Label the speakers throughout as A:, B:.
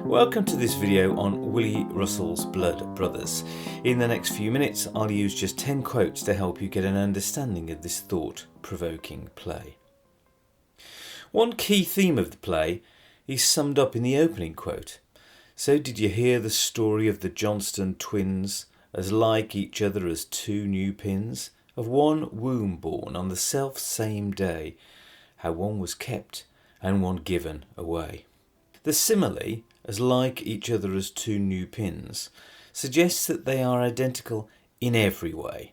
A: Welcome to this video on Willy Russell's Blood Brothers. In the next few minutes I'll use just 10 quotes to help you get an understanding of this thought-provoking play. One key theme of the play is summed up in the opening quote. So did you hear the story of the Johnston twins, as like each other as two new pins, of one womb born on the self-same day, how one was kept and one given away. The simile, as like each other as two new pins, suggests that they are identical in every way,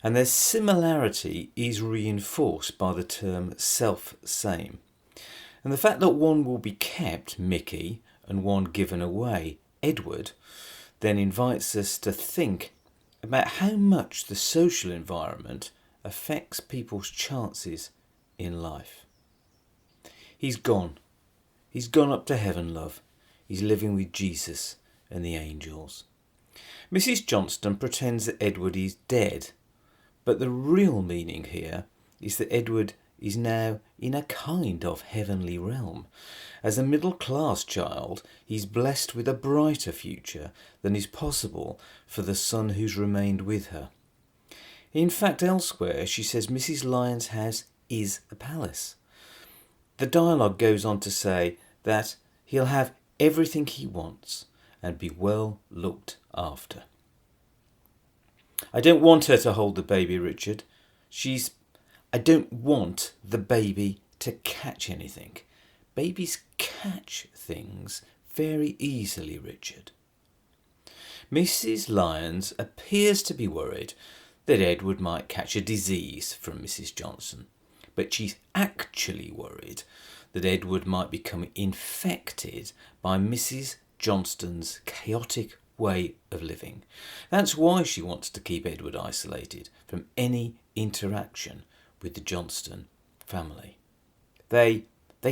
A: and their similarity is reinforced by the term self-same. And the fact that one will be kept, Mickey, and one given away, Edward, then invites us to think about how much the social environment affects people's chances in life. He's gone. He's gone up to heaven, love. He's living with Jesus and the angels. Mrs. Johnston pretends that Edward is dead, but the real meaning here is that Edward is now in a kind of heavenly realm. As a middle-class child, he's blessed with a brighter future than is possible for the son who's remained with her. In fact, elsewhere she says Mrs. Lyons' house is a palace. The dialogue goes on to say that he'll have everything he wants and be well looked after. I don't want her to hold the baby, Richard. I don't want the baby to catch anything. Babies catch things very easily, Richard. Mrs. Lyons appears to be worried that Edward might catch a disease from Mrs. Johnson, but she's actually worried that Edward might become infected by Mrs. Johnston's chaotic way of living. That's why she wants to keep Edward isolated from any interaction with the Johnston family. They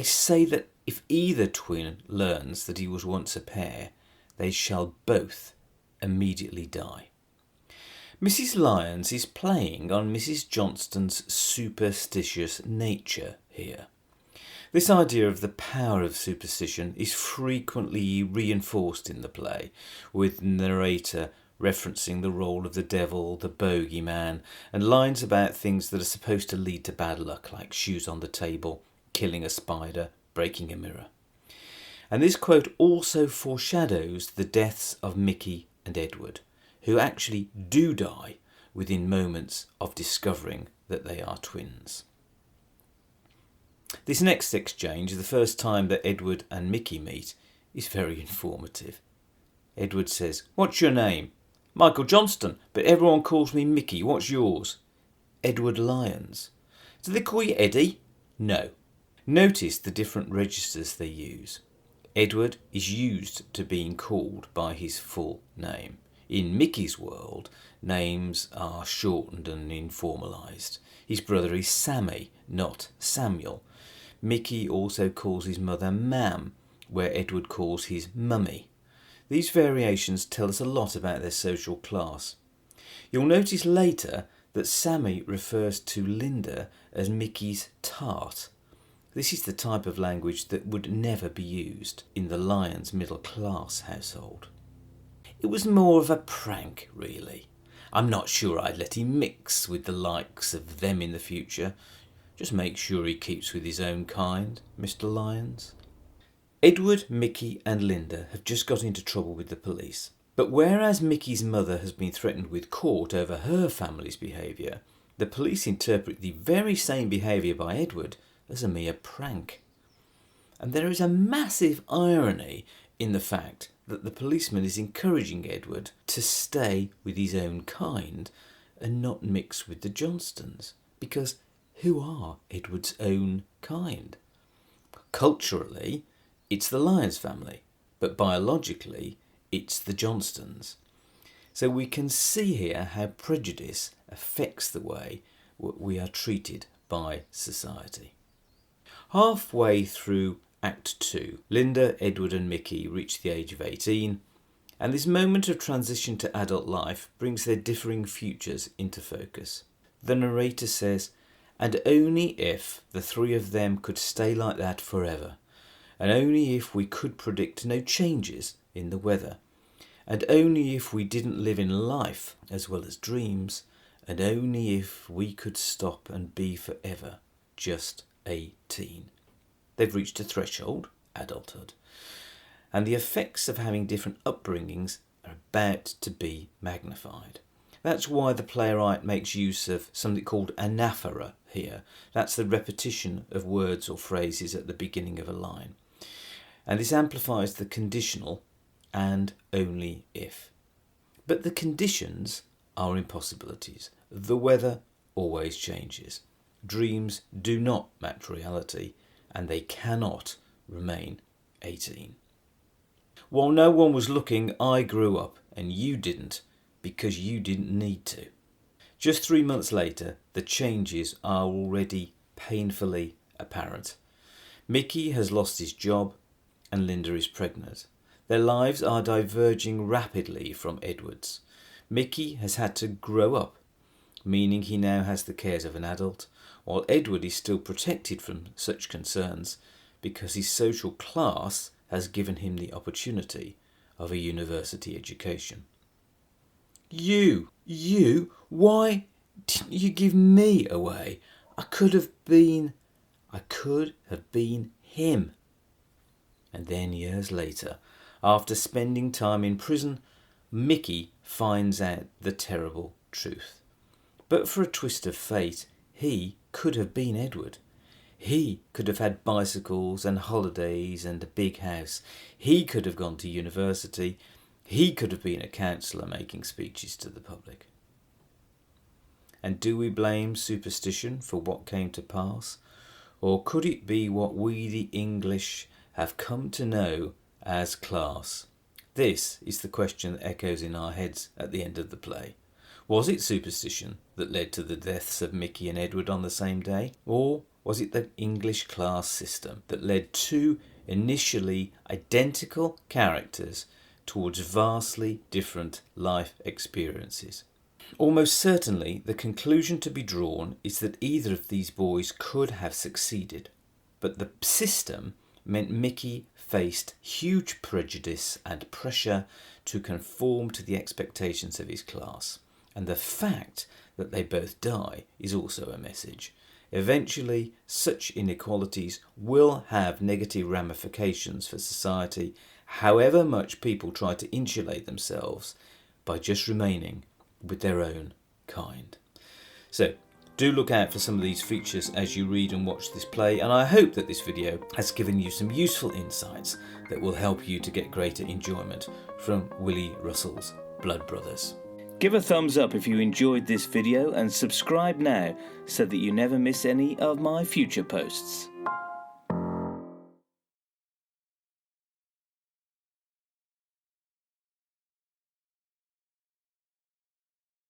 A: say that if either twin learns that he was once a pair, they shall both immediately die. Mrs. Lyons is playing on Mrs. Johnston's superstitious nature here. This idea of the power of superstition is frequently reinforced in the play, with the narrator referencing the role of the devil, the bogeyman, and lines about things that are supposed to lead to bad luck, like shoes on the table, killing a spider, breaking a mirror. And this quote also foreshadows the deaths of Mickey and Edward, who actually do die within moments of discovering that they are twins. This next exchange, the first time that Edward and Mickey meet, is very informative. Edward says, "What's your name?" "Michael Johnston, but everyone calls me Mickey. What's yours?" "Edward Lyons." "Do they call you Eddie?" "No." Notice the different registers they use. Edward is used to being called by his full name. In Mickey's world, names are shortened and informalised. His brother is Sammy, not Samuel. Mickey also calls his mother Mam, where Edward calls his mummy. These variations tell us a lot about their social class. You'll notice later that Sammy refers to Linda as Mickey's tart. This is the type of language that would never be used in the Lyons middle-class household. It was more of a prank, really. I'm not sure I'd let him mix with the likes of them in the future. Just make sure he keeps with his own kind, Mr. Lyons. Edward, Mickey and Linda have just got into trouble with the police. But whereas Mickey's mother has been threatened with court over her family's behaviour, the police interpret the very same behaviour by Edward as a mere prank. And there is a massive irony in the fact that the policeman is encouraging Edward to stay with his own kind and not mix with the Johnstons, because who are Edward's own kind? Culturally, it's the Lyons family, but biologically, it's the Johnstons. So we can see here how prejudice affects the way we are treated by society. Halfway through Act 2, Linda, Edward and Mickey reach the age of 18, and this moment of transition to adult life brings their differing futures into focus. The narrator says, "And only if the three of them could stay like that forever, and only if we could predict no changes in the weather, and only if we didn't live in life as well as dreams, and only if we could stop and be forever just 18. They've reached a threshold, adulthood, and the effects of having different upbringings are about to be magnified. That's why the playwright makes use of something called anaphora here. That's the repetition of words or phrases at the beginning of a line. And this amplifies the conditional and only if. But the conditions are impossibilities. The weather always changes. Dreams do not match reality, and they cannot remain 18. While no one was looking, I grew up, and you didn't, because you didn't need to. Just 3 months later, the changes are already painfully apparent. Mickey has lost his job, and Linda is pregnant. Their lives are diverging rapidly from Edward's. Mickey has had to grow up, meaning he now has the cares of an adult, while Edward is still protected from such concerns because his social class has given him the opportunity of a university education. You, why didn't you give me away? I could have been him. And then years later, after spending time in prison, Mickey finds out the terrible truth. But for a twist of fate, he could have been Edward. He could have had bicycles and holidays and a big house. He could have gone to university. He could have been a counsellor making speeches to the public. And do we blame superstition for what came to pass? Or could it be what we the English have come to know as class? This is the question that echoes in our heads at the end of the play. Was it superstition that led to the deaths of Mickey and Edward on the same day? Or was it the English class system that led two initially identical characters towards vastly different life experiences? Almost certainly, the conclusion to be drawn is that either of these boys could have succeeded, but the system meant Mickey faced huge prejudice and pressure to conform to the expectations of his class. And the fact that they both die is also a message. Eventually, such inequalities will have negative ramifications for society, however much people try to insulate themselves by just remaining with their own kind. So, do look out for some of these features as you read and watch this play, and I hope that this video has given you some useful insights that will help you to get greater enjoyment from Willy Russell's Blood Brothers. Give a thumbs up if you enjoyed this video and subscribe now so that you never miss any of my future posts.